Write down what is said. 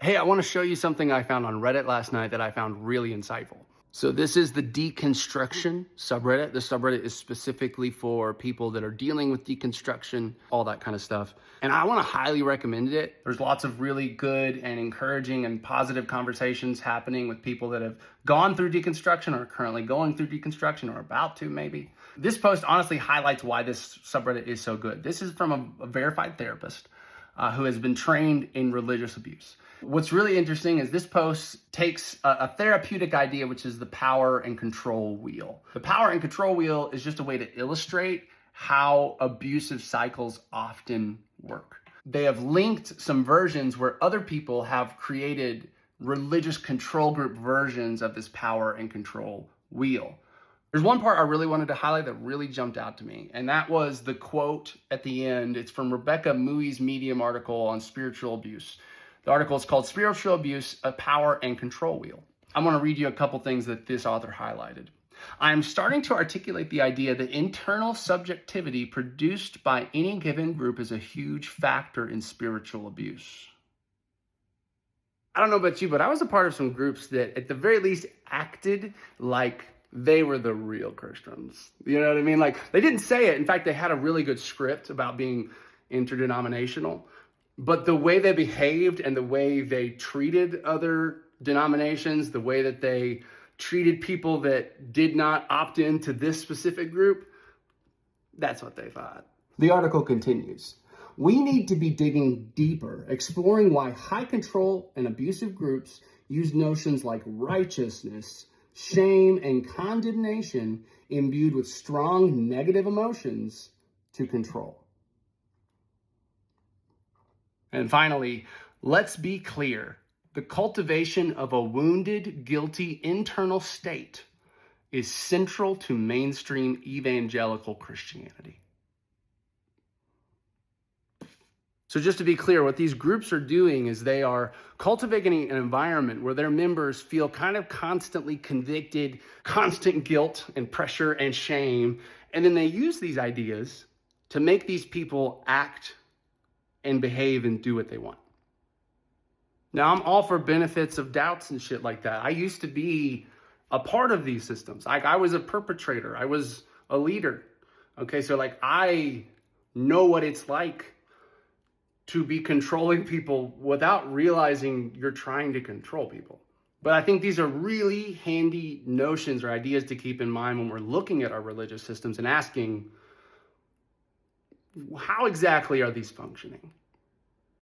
Hey, I want to show you something I found on Reddit last night that I found really insightful. So this is the deconstruction subreddit. The subreddit is specifically for people that are dealing with deconstruction, all that kind of stuff. And I want to highly recommend it. There's lots of really good and encouraging and positive conversations happening with people that have gone through deconstruction or are currently going through deconstruction or about to maybe. This post honestly highlights why this subreddit is so good. This is from a verified therapist who has been trained in religious abuse. What's really interesting is this post takes a therapeutic idea, which is the power and control wheel. The power and control wheel is just a way to illustrate how abusive cycles often work. They have linked some versions where other people have created religious control group versions of this power and control wheel. There's one part I really wanted to highlight that really jumped out to me, and that was the quote at the end. It's from Rebecca Muy's Medium article on spiritual abuse. The article is called Spiritual Abuse, a Power and Control Wheel. I want to read you a couple things that this author highlighted. I am starting to articulate the idea that internal subjectivity produced by any given group is a huge factor in spiritual abuse. I don't know about you, but I was a part of some groups that at the very least acted like they were the real Christians. You know what I mean? Like, they didn't say it. In fact, they had a really good script about being interdenominational. But the way they behaved and the way they treated other denominations, the way that they treated people that did not opt into this specific group, that's what they thought. The article continues. We need to be digging deeper, exploring why high control and abusive groups use notions like righteousness, shame, and condemnation imbued with strong negative emotions to control. And finally, let's be clear. The cultivation of a wounded, guilty internal state is central to mainstream evangelical Christianity. So just to be clear, what these groups are doing is they are cultivating an environment where their members feel kind of constantly convicted, constant guilt and pressure and shame. And then they use these ideas to make these people act and behave and do what they want. Now, I'm all for benefits of doubts and shit like that. I used to be a part of these systems. Like, I was a perpetrator. I was a leader. Okay, so like, I know what it's like to be controlling people without realizing you're trying to control people. But I think these are really handy notions or ideas to keep in mind when we're looking at our religious systems and asking, how exactly are these functioning?